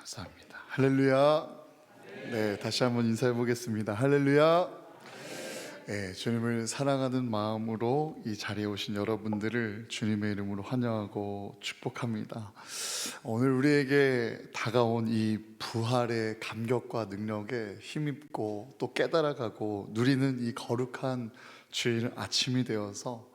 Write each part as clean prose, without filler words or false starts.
감사합니다. 할렐루야. 네, 다시 한번 인사해 보겠습니다. 할렐루야. 네, 주님을 사랑하는 마음으로 이 자리에 오신 여러분들을 주님의 이름으로 환영하고 축복합니다. 오늘 우리에게 다가온 이 부활의 감격과 능력에 힘입고 또 깨달아가고 누리는 이 거룩한 주일 아침이 되어서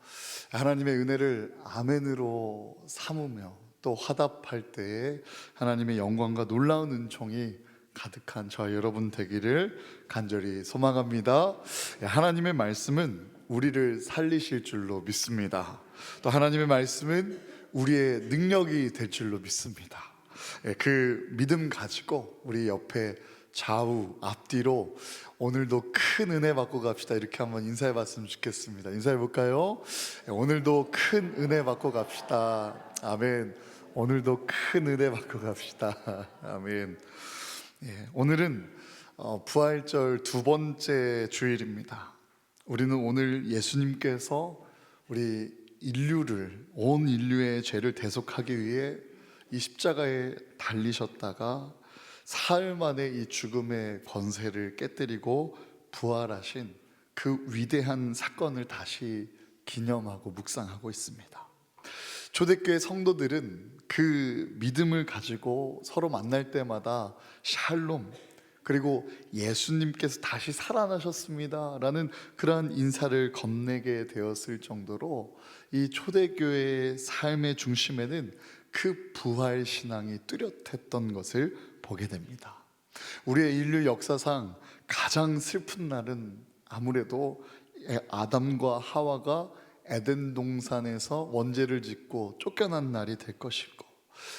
하나님의 은혜를 아멘으로 삼으며 또 화답할 때에 하나님의 영광과 놀라운 은총이 가득한 저와 여러분 되기를 간절히 소망합니다. 하나님의 말씀은 우리를 살리실 줄로 믿습니다. 또 하나님의 말씀은 우리의 능력이 될 줄로 믿습니다. 그 믿음 가지고 우리 옆에 좌우 앞뒤로 오늘도 큰 은혜 받고 갑시다. 이렇게 한번 인사해 봤으면 좋겠습니다. 인사해 볼까요? 오늘도 큰 은혜 받고 갑시다. 아멘. 오늘도 큰 은혜 받고 갑시다. 아멘. 오늘은 부활절 두 번째 주일입니다. 우리는 오늘 예수님께서 우리 인류를, 온 인류의 죄를 대속하기 위해 이 십자가에 달리셨다가 사흘 만에 이 죽음의 권세를 깨뜨리고 부활하신 그 위대한 사건을 다시 기념하고 묵상하고 있습니다. 초대교회 성도들은 그 믿음을 가지고 서로 만날 때마다 샬롬, 그리고 예수님께서 다시 살아나셨습니다 라는 그러한 인사를 건네게 되었을 정도로 이 초대교회의 삶의 중심에는 그 부활 신앙이 뚜렷했던 것을 보게 됩니다. 우리의 인류 역사상 가장 슬픈 날은 아무래도 아담과 하와가 에덴 동산에서 원죄를 짓고 쫓겨난 날이 될 것이고,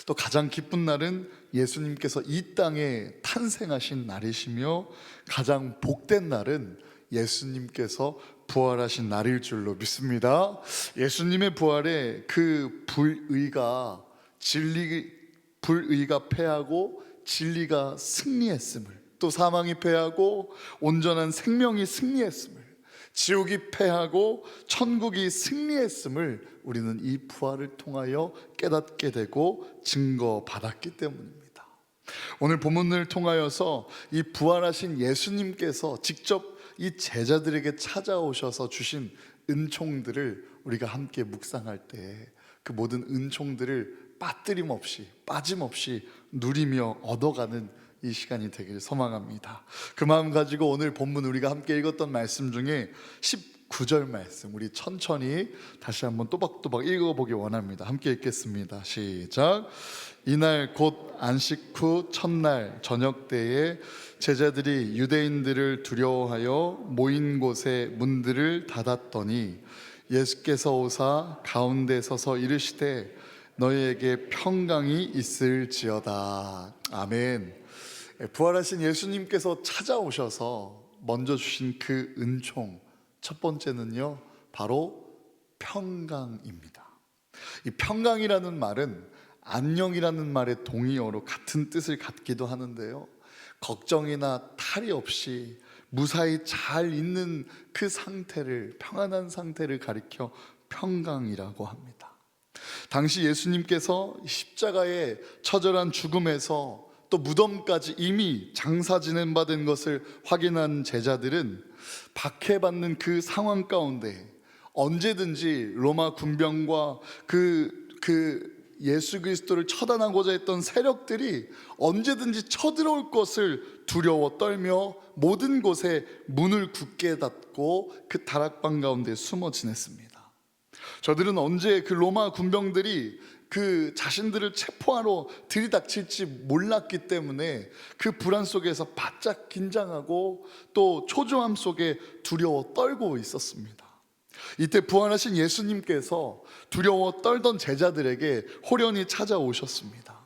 또 가장 기쁜 날은 예수님께서 이 땅에 탄생하신 날이시며, 가장 복된 날은 예수님께서 부활하신 날일 줄로 믿습니다. 예수님의 부활에 그 불의가 패하고 진리가 승리했음을, 또 사망이 패하고 온전한 생명이 승리했음을, 지옥이 패하고 천국이 승리했음을 우리는 이 부활을 통하여 깨닫게 되고 증거받았기 때문입니다. 오늘 본문을 통하여서 이 부활하신 예수님께서 직접 이 제자들에게 찾아오셔서 주신 은총들을 우리가 함께 묵상할 때 그 모든 은총들을 빠짐없이 누리며 얻어가는 이 시간이 되길 소망합니다. 그 마음 가지고 오늘 본문 우리가 함께 읽었던 말씀 중에 19절 말씀 우리 천천히 다시 한번 또박또박 읽어보기 원합니다. 함께 읽겠습니다. 시작. 이날 곧 안식 후 첫날 저녁 때에 제자들이 유대인들을 두려워하여 모인 곳에 문들을 닫았더니 예수께서 오사 가운데 서서 이르시되 너희에게 평강이 있을지어다. 아멘. 부활하신 예수님께서 찾아오셔서 먼저 주신 그 은총, 첫 번째는요 바로 평강입니다. 이 평강이라는 말은 안녕이라는 말의 동의어로 같은 뜻을 갖기도 하는데요, 걱정이나 탈이 없이 무사히 잘 있는 그 상태를, 평안한 상태를 가리켜 평강이라고 합니다. 당시 예수님께서 십자가의 처절한 죽음에서 또 무덤까지 이미 장사 지낸받은 것을 확인한 제자들은 박해받는 그 상황 가운데 언제든지 로마 군병과 그 예수 그리스도를 처단하고자 했던 세력들이 언제든지 쳐들어올 것을 두려워 떨며 모든 곳에 문을 굳게 닫고 그 다락방 가운데 숨어 지냈습니다. 저들은 언제 그 로마 군병들이 그 자신들을 체포하러 들이닥칠지 몰랐기 때문에 그 불안 속에서 바짝 긴장하고 또 초조함 속에 두려워 떨고 있었습니다. 이때 부활하신 예수님께서 두려워 떨던 제자들에게 호련히 찾아오셨습니다.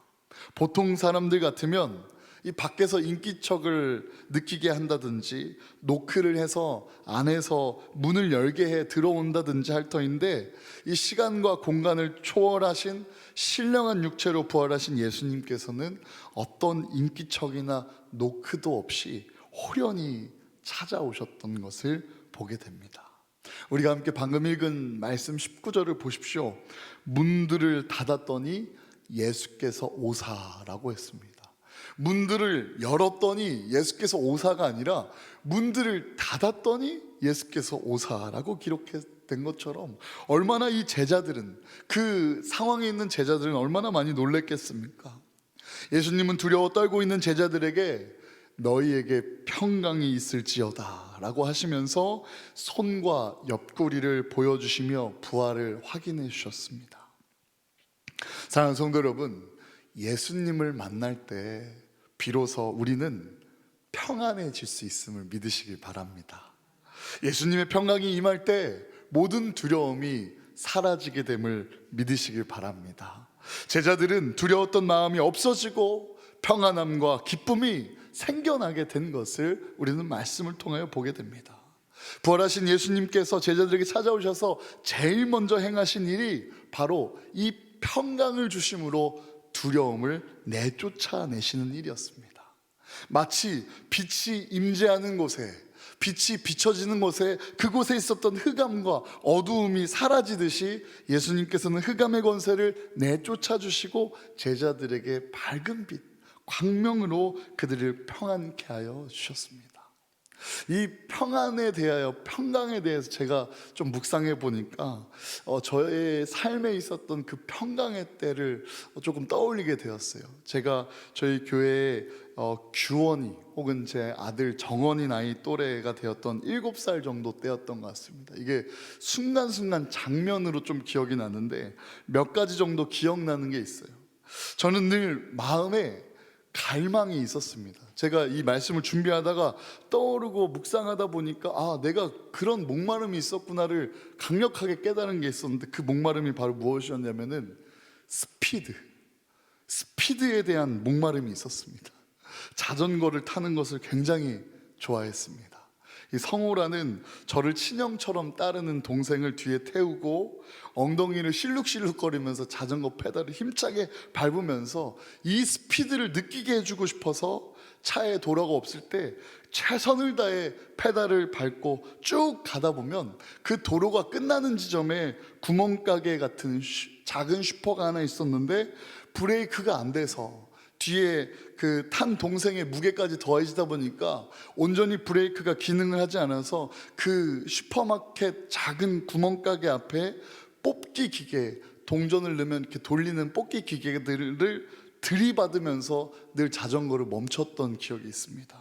보통 사람들 같으면 이 밖에서 인기척을 느끼게 한다든지 노크를 해서 안에서 문을 열게 해 들어온다든지 할 터인데, 이 시간과 공간을 초월하신 신령한 육체로 부활하신 예수님께서는 어떤 인기척이나 노크도 없이 호련히 찾아오셨던 것을 보게 됩니다. 우리가 함께 방금 읽은 말씀 19절을 보십시오. 문들을 닫았더니 예수께서 오사라고 했습니다. 문들을 열었더니 예수께서 오사가 아니라 문들을 닫았더니 예수께서 오사라고 기록된 것처럼, 얼마나 이 제자들은, 그 상황에 있는 제자들은 얼마나 많이 놀랬겠습니까? 예수님은 두려워 떨고 있는 제자들에게 너희에게 평강이 있을지어다 라고 하시면서 손과 옆구리를 보여주시며 부활을 확인해 주셨습니다. 사랑하는 성도 여러분, 예수님을 만날 때 비로소 우리는 평안해질 수 있음을 믿으시길 바랍니다. 예수님의 평강이 임할 때 모든 두려움이 사라지게 됨을 믿으시길 바랍니다. 제자들은 두려웠던 마음이 없어지고 평안함과 기쁨이 생겨나게 된 것을 우리는 말씀을 통하여 보게 됩니다. 부활하신 예수님께서 제자들에게 찾아오셔서 제일 먼저 행하신 일이 바로 이 평강을 주심으로 두려움을 내쫓아내시는 일이었습니다. 마치 빛이 임재하는 곳에, 빛이 비춰지는 곳에, 그곳에 있었던 흑암과 어두움이 사라지듯이 예수님께서는 흑암의 권세를 내쫓아 주시고 제자들에게 밝은 빛, 광명으로 그들을 평안케 하여 주셨습니다. 이 평안에 대하여, 평강에 대해서 제가 좀 묵상해 보니까 저의 삶에 있었던 그 평강의 때를 조금 떠올리게 되었어요. 제가 저희 교회에 규원이, 혹은 제 아들 정원이 나이 또래가 되었던 7살 정도 때였던 것 같습니다. 이게 순간순간 장면으로 좀 기억이 나는데 몇 가지 정도 기억나는 게 있어요. 저는 늘 마음에 갈망이 있었습니다. 제가 이 말씀을 준비하다가 떠오르고 묵상하다 보니까 내가 그런 목마름이 있었구나를 강력하게 깨달은 게 있었는데, 그 목마름이 바로 무엇이었냐면은 스피드에 대한 목마름이 있었습니다. 자전거를 타는 것을 굉장히 좋아했습니다. 이 성호라는 저를 친형처럼 따르는 동생을 뒤에 태우고 엉덩이를 실룩실룩거리면서 자전거 페달을 힘차게 밟으면서 이 스피드를 느끼게 해주고 싶어서 차에 도로가 없을 때 최선을 다해 페달을 밟고 쭉 가다 보면 그 도로가 끝나는 지점에 구멍가게 같은 작은 슈퍼가 하나 있었는데 브레이크가 안 돼서 뒤에 그 탄 동생의 무게까지 더해지다 보니까 온전히 브레이크가 기능을 하지 않아서 그 슈퍼마켓 작은 구멍가게 앞에 뽑기 기계, 동전을 넣으면 이렇게 돌리는 뽑기 기계들을 들이받으면서 늘 자전거를 멈췄던 기억이 있습니다.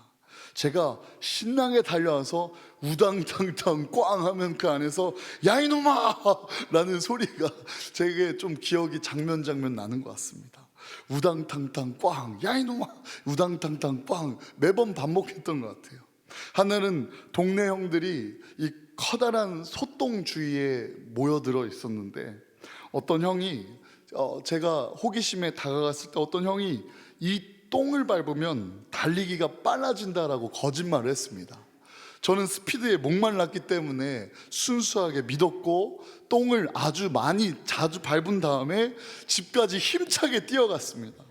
제가 신나게 달려와서 우당탕탕 꽝 하면 그 안에서 야 이놈아! 라는 소리가 제게 좀 기억이 장면 나는 것 같습니다. 우당탕탕 꽝, 야 이놈아! 우당탕탕 꽝, 매번 반복했던 것 같아요. 하나는 동네 형들이 이 커다란 소똥 주위에 모여들어 있었는데, 어떤 형이 제가 호기심에 다가갔을 때 어떤 형이 이 똥을 밟으면 달리기가 빨라진다라고 거짓말을 했습니다. 저는 스피드에 목말랐기 때문에 순수하게 믿었고 똥을 자주 밟은 다음에 집까지 힘차게 뛰어갔습니다.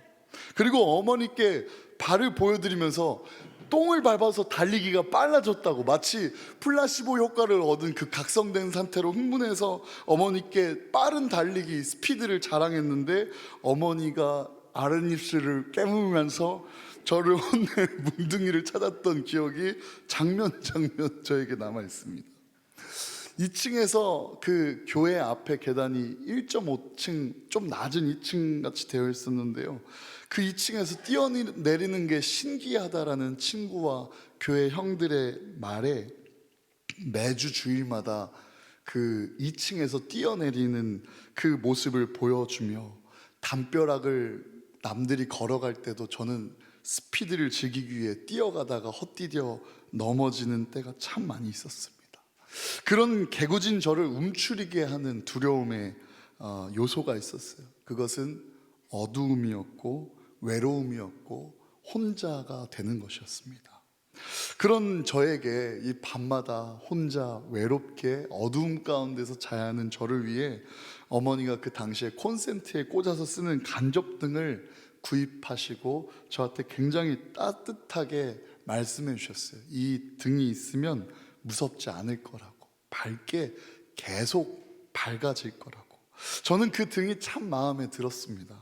그리고 어머니께 발을 보여드리면서 똥을 밟아서 달리기가 빨라졌다고, 마치 플라시보 효과를 얻은 그 각성된 상태로 흥분해서 어머니께 빠른 달리기 스피드를 자랑했는데, 어머니가 아랫입술을 깨물면서 저를 혼내 뭉둥이를 찾았던 기억이 장면 저에게 남아 있습니다. 2층에서 그 교회 앞에 계단이 1.5층 좀 낮은 2층 같이 되어 있었는데요, 그 2층에서 뛰어내리는 게 신기하다라는 친구와 교회 형들의 말에 매주 주일마다 그 2층에서 뛰어내리는 그 모습을 보여주며, 담벼락을 남들이 걸어갈 때도 저는 스피드를 즐기기 위해 뛰어가다가 헛디뎌 넘어지는 때가 참 많이 있었습니다. 그런 개구진 저를 움츠리게 하는 두려움의 요소가 있었어요. 그것은 어두움이었고 외로움이었고 혼자가 되는 것이었습니다. 그런 저에게 이 밤마다 혼자 외롭게 어두움 가운데서 자야 하는 저를 위해 어머니가 그 당시에 콘센트에 꽂아서 쓰는 간접등을 구입하시고 저한테 굉장히 따뜻하게 말씀해 주셨어요. 이 등이 있으면 무섭지 않을 거라고, 밝게 계속 밝아질 거라고. 저는 그 등이 참 마음에 들었습니다.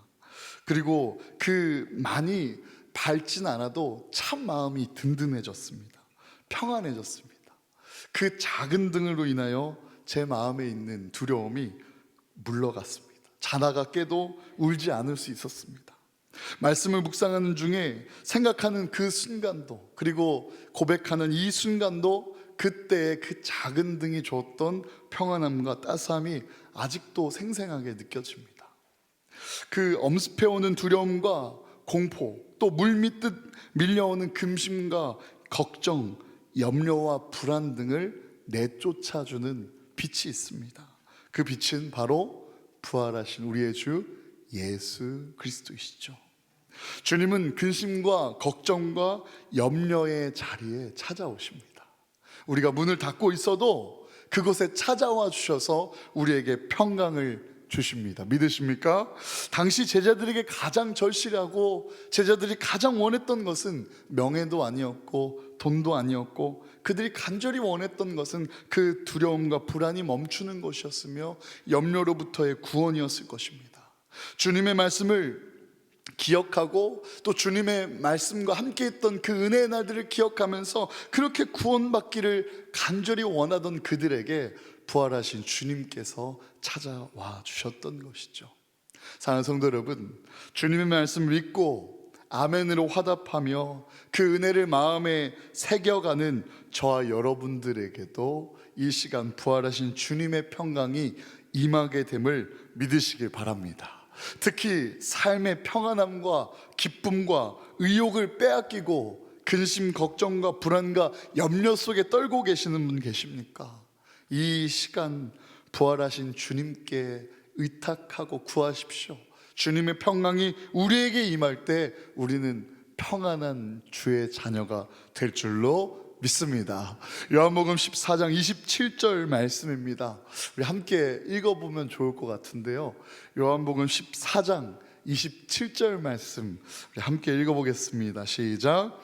그리고 그 많이 밝진 않아도 참 마음이 든든해졌습니다. 평안해졌습니다. 그 작은 등으로 인하여 제 마음에 있는 두려움이 물러갔습니다. 자다가 깨도 울지 않을 수 있었습니다. 말씀을 묵상하는 중에 생각하는 그 순간도, 그리고 고백하는 이 순간도 그때의 그 작은 등이 줬던 평안함과 따스함이 아직도 생생하게 느껴집니다. 그 엄습해오는 두려움과 공포, 또 물밀듯 밀려오는 근심과 걱정, 염려와 불안 등을 내쫓아주는 빛이 있습니다. 그 빛은 바로 부활하신 우리의 주 예수 그리스도이시죠. 주님은 근심과 걱정과 염려의 자리에 찾아오십니다. 우리가 문을 닫고 있어도 그곳에 찾아와 주셔서 우리에게 평강을 주십니다. 믿으십니까? 당시 제자들에게 가장 절실하고 제자들이 가장 원했던 것은 명예도 아니었고 돈도 아니었고, 그들이 간절히 원했던 것은 그 두려움과 불안이 멈추는 것이었으며 염려로부터의 구원이었을 것입니다. 주님의 말씀을 기억하고 또 주님의 말씀과 함께 했던 그 은혜의 날들을 기억하면서 그렇게 구원받기를 간절히 원하던 그들에게 부활하신 주님께서 찾아와 주셨던 것이죠. 사랑하는 성도 여러분, 주님의 말씀을 믿고 아멘으로 화답하며 그 은혜를 마음에 새겨가는 저와 여러분들에게도 이 시간 부활하신 주님의 평강이 임하게 됨을 믿으시길 바랍니다. 특히 삶의 평안함과 기쁨과 의욕을 빼앗기고 근심, 걱정과 불안과 염려 속에 떨고 계시는 분 계십니까? 이 시간 부활하신 주님께 의탁하고 구하십시오. 주님의 평강이 우리에게 임할 때 우리는 평안한 주의 자녀가 될 줄로 믿습니다. 요한복음 14장 27절 말씀입니다. 우리 함께 읽어보면 좋을 것 같은데요. 요한복음 14장 27절 말씀 우리 함께 읽어보겠습니다. 시작.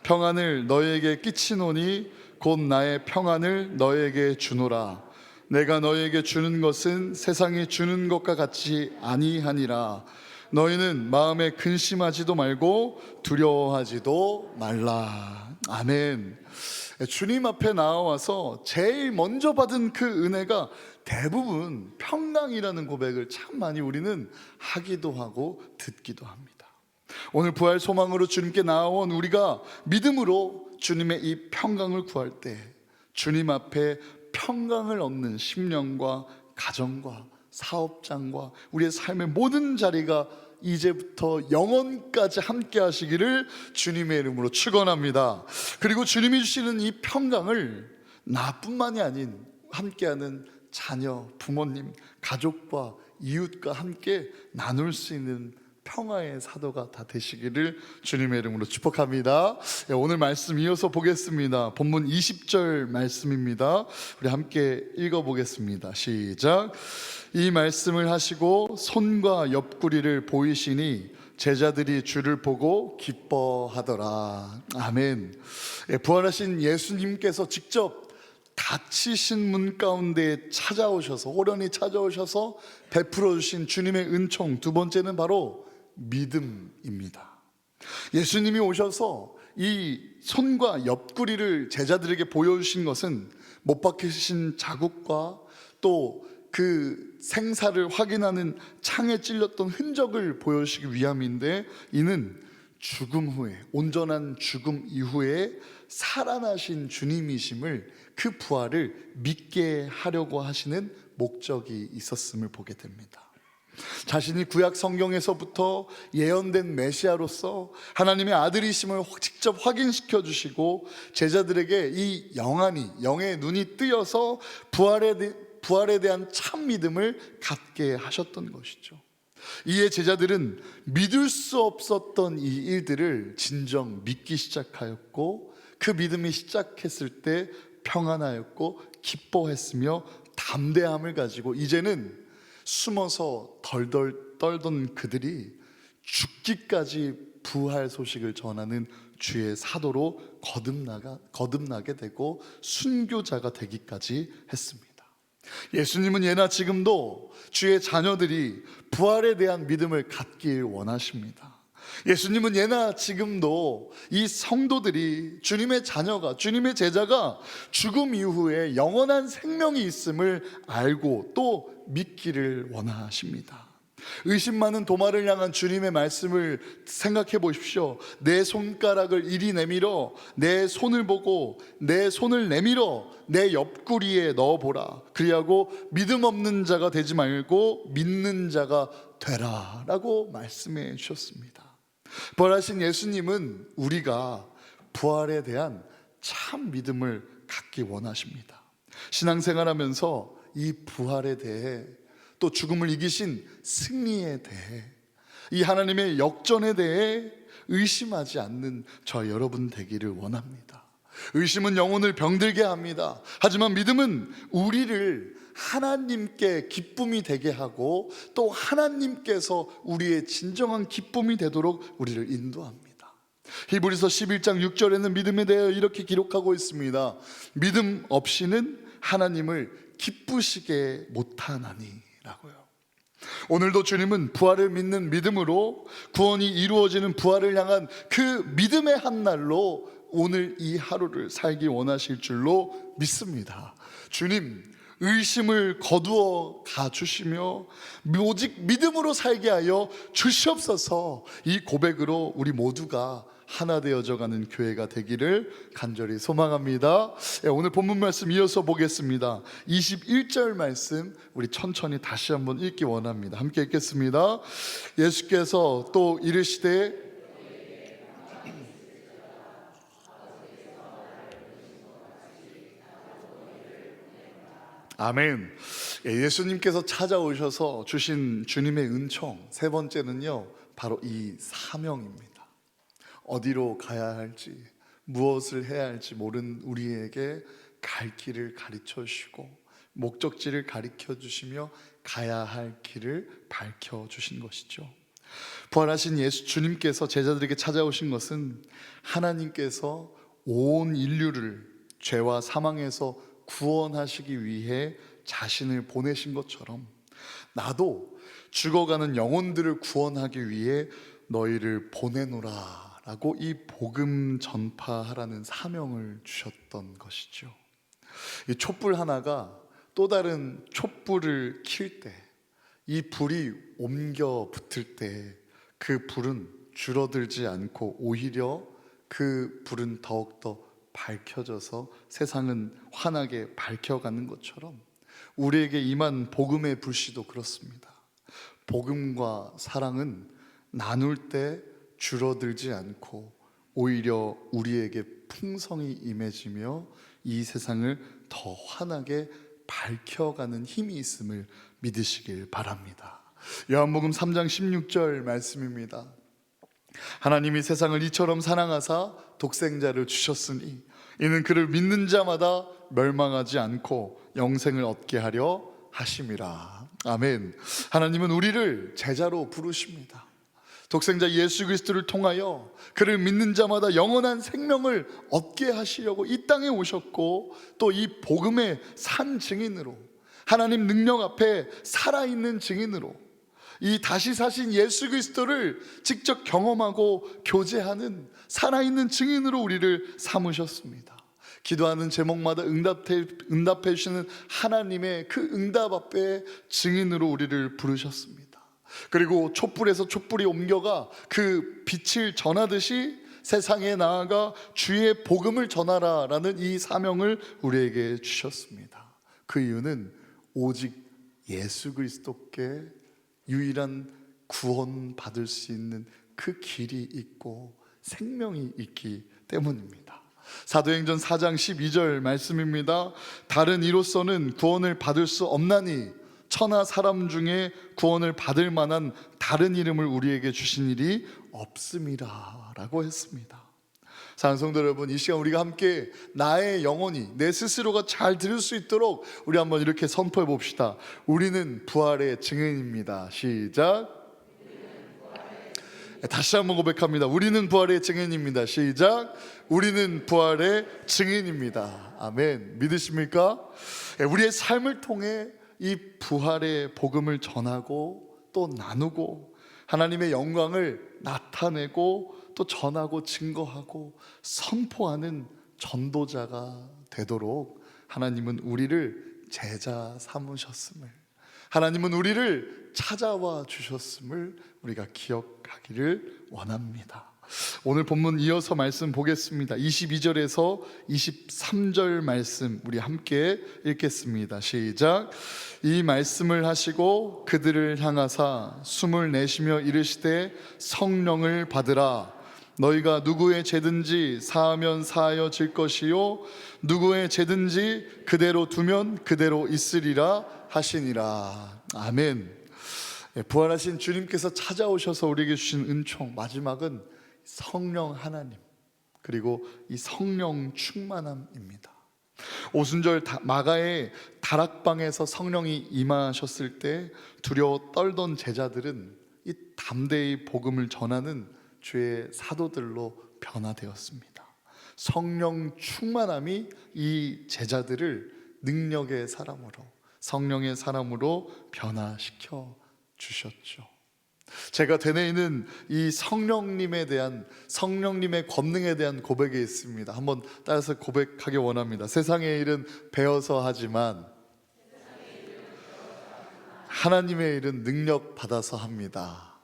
평안을 너희에게 끼치노니 곧 나의 평안을 너희에게 주노라. 내가 너희에게 주는 것은 세상이 주는 것과 같이 아니하니라. 너희는 마음에 근심하지도 말고 두려워하지도 말라. 아멘. 주님 앞에 나와서 제일 먼저 받은 그 은혜가 대부분 평강이라는 고백을 참 많이 우리는 하기도 하고 듣기도 합니다. 오늘 부활 소망으로 주님께 나온 우리가 믿음으로 주님의 이 평강을 구할 때 주님 앞에 평강을 얻는 심령과 가정과 사업장과 우리의 삶의 모든 자리가 이제부터 영원까지 함께 하시기를 주님의 이름으로 축원합니다. 그리고 주님이 주시는 이 평강을 나뿐만이 아닌 함께하는 자녀, 부모님, 가족과 이웃과 함께 나눌 수 있는 평화의 사도가 다 되시기를 주님의 이름으로 축복합니다. 오늘 말씀 이어서 보겠습니다. 본문 20절 말씀입니다. 우리 함께 읽어보겠습니다. 시작. 이 말씀을 하시고 손과 옆구리를 보이시니 제자들이 주를 보고 기뻐하더라. 아멘. 부활하신 예수님께서 직접 닫히신 문 가운데 찾아오셔서, 호련히 찾아오셔서 베풀어 주신 주님의 은총, 두 번째는 바로 믿음입니다. 예수님이 오셔서 이 손과 옆구리를 제자들에게 보여주신 것은 못 박히신 자국과 또 그 생사를 확인하는 창에 찔렸던 흔적을 보여주시기 위함인데, 이는 죽음 후에, 온전한 죽음 이후에 살아나신 주님이심을, 그 부활을 믿게 하려고 하시는 목적이 있었음을 보게 됩니다. 자신이 구약 성경에서부터 예언된 메시아로서 하나님의 아들이심을 직접 확인시켜 주시고 제자들에게 이 영의 눈이 뜨여서 부활에 대한 참 믿음을 갖게 하셨던 것이죠. 이에 제자들은 믿을 수 없었던 이 일들을 진정 믿기 시작하였고, 그 믿음이 시작했을 때 평안하였고 기뻐했으며 담대함을 가지고 이제는 숨어서 덜덜 떨던 그들이 죽기까지 부활 소식을 전하는 주의 사도로 거듭나게 되고 순교자가 되기까지 했습니다. 예수님은 예나 지금도 주의 자녀들이 부활에 대한 믿음을 갖길 원하십니다. 예수님은 예나 지금도 이 성도들이, 주님의 자녀가, 주님의 제자가 죽음 이후에 영원한 생명이 있음을 알고 또 믿기를 원하십니다. 의심 많은 도마를 향한 주님의 말씀을 생각해 보십시오. 내 손가락을 이리 내밀어 내 손을 보고 내 손을 내밀어 내 옆구리에 넣어보라. 그리하고 믿음 없는 자가 되지 말고 믿는 자가 되라 라고 말씀해 주셨습니다. 부활하신 예수님은 우리가 부활에 대한 참 믿음을 갖기 원하십니다. 신앙생활하면서 이 부활에 대해, 또 죽음을 이기신 승리에 대해, 이 하나님의 역전에 대해 의심하지 않는 저 여러분 되기를 원합니다. 의심은 영혼을 병들게 합니다. 하지만 믿음은 우리를 하나님께 기쁨이 되게 하고 또 하나님께서 우리의 진정한 기쁨이 되도록 우리를 인도합니다. 히브리서 11장 6절에는 믿음에 대해 이렇게 기록하고 있습니다. 믿음 없이는 하나님을 기쁘시게 못하나니 라고요. 오늘도 주님은 부활을 믿는 믿음으로 구원이 이루어지는 부활을 향한 그 믿음의 한 날로 오늘 이 하루를 살기 원하실 줄로 믿습니다. 주님, 의심을 거두어 가주시며 오직 믿음으로 살게 하여 주시옵소서. 이 고백으로 우리 모두가 하나 되어져가는 교회가 되기를 간절히 소망합니다. 오늘 본문 말씀 이어서 보겠습니다. 21절 말씀 우리 천천히 다시 한번 읽기 원합니다. 함께 읽겠습니다. 예수께서 또 이르시되 아멘. 예수님께서 찾아오셔서 주신 주님의 은총, 세 번째는요 바로 이 사명입니다. 어디로 가야 할지, 무엇을 해야 할지 모르는 우리에게 갈 길을 가르쳐 주시고 목적지를 가르쳐 주시며 가야 할 길을 밝혀 주신 것이죠. 부활하신 예수 주님께서 제자들에게 찾아오신 것은 하나님께서 온 인류를 죄와 사망에서 구원하시기 위해 자신을 보내신 것처럼 나도 죽어가는 영혼들을 구원하기 위해 너희를 보내노라 라고 이 복음 전파하라는 사명을 주셨던 것이죠. 이 촛불 하나가 또 다른 촛불을 킬 때, 이 불이 옮겨 붙을 때 그 불은 줄어들지 않고 오히려 그 불은 더욱더 밝혀져서 세상은 환하게 밝혀가는 것처럼 우리에게 임한 복음의 불씨도 그렇습니다. 복음과 사랑은 나눌 때 줄어들지 않고 오히려 우리에게 풍성이 임해지며 이 세상을 더 환하게 밝혀가는 힘이 있음을 믿으시길 바랍니다. 요한복음 3장 16절 말씀입니다. 하나님이 세상을 이처럼 사랑하사 독생자를 주셨으니 이는 그를 믿는 자마다 멸망하지 않고 영생을 얻게 하려 하심이라. 아멘. 하나님은 우리를 제자로 부르십니다. 독생자 예수 그리스도를 통하여 그를 믿는 자마다 영원한 생명을 얻게 하시려고 이 땅에 오셨고 또 이 복음의 산 증인으로, 하나님 능력 앞에 살아있는 증인으로, 이 다시 사신 예수 그리스도를 직접 경험하고 교제하는 살아있는 증인으로 우리를 삼으셨습니다. 기도하는 제목마다 응답해 주시는 하나님의 그 응답 앞에 증인으로 우리를 부르셨습니다. 그리고 촛불에서 촛불이 옮겨가 그 빛을 전하듯이 세상에 나아가 주의 복음을 전하라라는 이 사명을 우리에게 주셨습니다. 그 이유는 오직 예수 그리스도께 유일한 구원 받을 수 있는 그 길이 있고 생명이 있기 때문입니다. 사도행전 4장 12절 말씀입니다. 다른 이로서는 구원을 받을 수 없나니 천하 사람 중에 구원을 받을 만한 다른 이름을 우리에게 주신 일이 없음이라 라고 했습니다. 사랑하는 성도 여러분, 이 시간 우리가 함께 나의 영혼이 내 스스로가 잘 들을 수 있도록 우리 한번 이렇게 선포해 봅시다. 우리는 부활의 증인입니다. 시작. 다시 한번 고백합니다. 우리는 부활의 증인입니다. 시작. 우리는 부활의 증인입니다. 아멘. 믿으십니까? 우리의 삶을 통해 이 부활의 복음을 전하고 또 나누고 하나님의 영광을 나타내고 또 전하고 증거하고 선포하는 전도자가 되도록 하나님은 우리를 제자 삼으셨음을, 하나님은 우리를 찾아와 주셨음을 우리가 기억하기를 원합니다. 오늘 본문 이어서 말씀 보겠습니다. 22절에서 23절 말씀 우리 함께 읽겠습니다. 시작. 이 말씀을 하시고 그들을 향하사 숨을 내쉬며 이르시되 성령을 받으라. 너희가 누구의 죄든지 사하면 사하여질 것이요 누구의 죄든지 그대로 두면 그대로 있으리라 하시니라. 아멘. 부활하신 주님께서 찾아오셔서 우리에게 주신 은총, 마지막은 성령 하나님, 그리고 이 성령 충만함입니다. 오순절 마가의 다락방에서 성령이 임하셨을 때 두려워 떨던 제자들은 이 담대히 복음을 전하는 주의 사도들로 변화되었습니다. 성령 충만함이 이 제자들을 능력의 사람으로, 성령의 사람으로 변화시켜 주셨죠. 제가 되뇌이는 이 성령님에 대한, 성령님의 권능에 대한 고백이 있습니다. 한번 따라서 고백하기 원합니다. 세상의 일은 배워서 하지만 하나님의 일은 능력 받아서 합니다.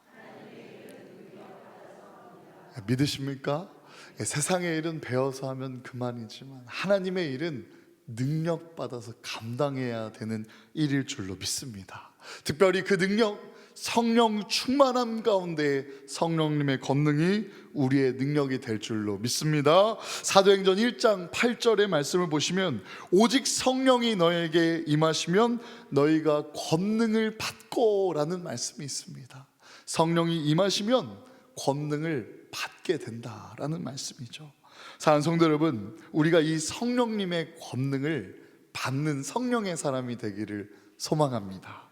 믿으십니까? 세상의 일은 배워서 하면 그만이지만 하나님의 일은 능력 받아서 감당해야 되는 일일 줄로 믿습니다. 특별히 그 능력, 성령 충만함 가운데 성령님의 권능이 우리의 능력이 될 줄로 믿습니다. 사도행전 1장 8절의 말씀을 보시면 오직 성령이 너에게 임하시면 너희가 권능을 받고 라는 말씀이 있습니다. 성령이 임하시면 권능을 받게 된다라는 말씀이죠. 사랑하는 성도 여러분, 우리가 이 성령님의 권능을 받는 성령의 사람이 되기를 소망합니다.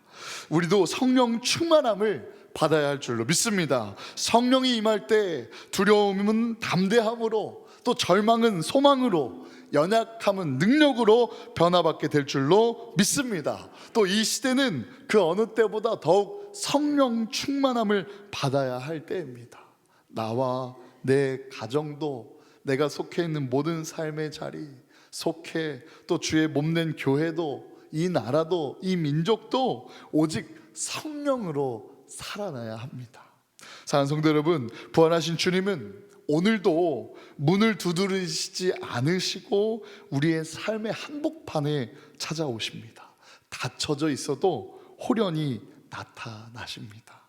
우리도 성령 충만함을 받아야 할 줄로 믿습니다. 성령이 임할 때 두려움은 담대함으로, 또 절망은 소망으로, 연약함은 능력으로 변화받게 될 줄로 믿습니다. 또 이 시대는 그 어느 때보다 더욱 성령 충만함을 받아야 할 때입니다. 나와 내 가정도, 내가 속해 있는 모든 삶의 자리, 속해 또 주의 몸된 교회도, 이 나라도, 이 민족도 오직 성령으로 살아나야 합니다. 사랑하는 성도 여러분, 부활하신 주님은 오늘도 문을 두드리시지 않으시고 우리의 삶의 한복판에 찾아오십니다. 닫혀져 있어도 호련히 나타나십니다.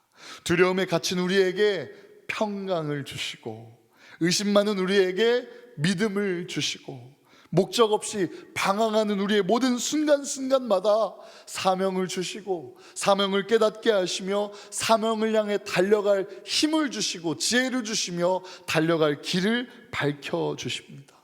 두려움에 갇힌 우리에게 평강을 주시고, 의심 많은 우리에게 믿음을 주시고, 목적 없이 방황하는 우리의 모든 순간순간마다 사명을 주시고, 사명을 깨닫게 하시며 사명을 향해 달려갈 힘을 주시고 지혜를 주시며 달려갈 길을 밝혀주십니다.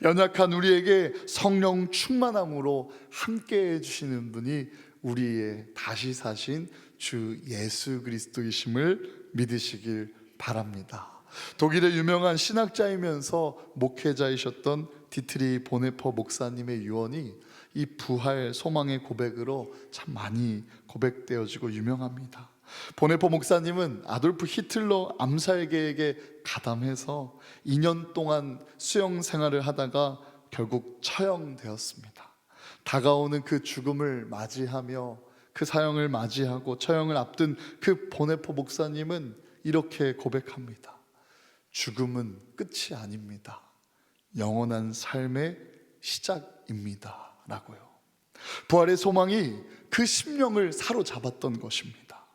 연약한 우리에게 성령 충만함으로 함께해 주시는 분이 우리의 다시 사신 주 예수 그리스도이심을 믿으시길 바랍니다. 독일의 유명한 신학자이면서 목회자이셨던 디트리 보네퍼 목사님의 유언이 이 부활 소망의 고백으로 참 많이 고백되어지고 유명합니다. 보네퍼 목사님은 아돌프 히틀러 암살 계획에 가담해서 2년 동안 수용 생활을 하다가 결국 처형되었습니다. 다가오는 그 죽음을 맞이하며 그 사형을 맞이하고 처형을 앞둔 그 보네퍼 목사님은 이렇게 고백합니다. 죽음은 끝이 아닙니다. 영원한 삶의 시작입니다 라고요. 부활의 소망이 그 심령을 사로잡았던 것입니다.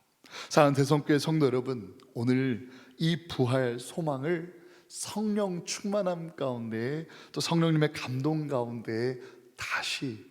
사랑하는 대성교회 성도 여러분, 오늘 이 부활 소망을 성령 충만함 가운데, 또 성령님의 감동 가운데 다시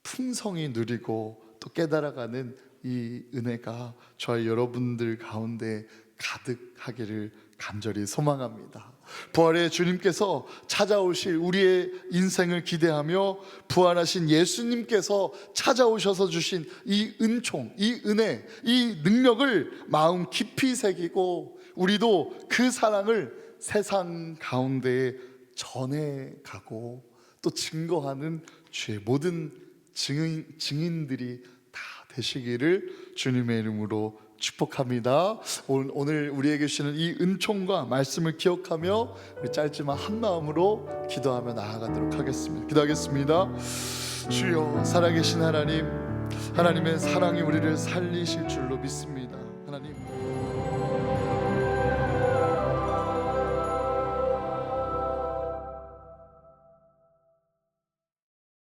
풍성히 누리고 또 깨달아가는 이 은혜가 저희 여러분들 가운데 가득하기를 간절히 소망합니다. 부활의 주님께서 찾아오실 우리의 인생을 기대하며 부활하신 예수님께서 찾아오셔서 주신 이 은총, 이 은혜, 이 능력을 마음 깊이 새기고 우리도 그 사랑을 세상 가운데에 전해가고 또 증거하는 주의 모든 증인들이 다 되시기를 주님의 이름으로 축복합니다. 오늘 우리에게 주시는 이 은총과 말씀을 기억하며 우리 짧지만 한 마음으로 기도하며 나아가도록 하겠습니다. 기도하겠습니다. 주여, 살아계신 하나님, 하나님의 사랑이 우리를 살리실 줄로 믿습니다.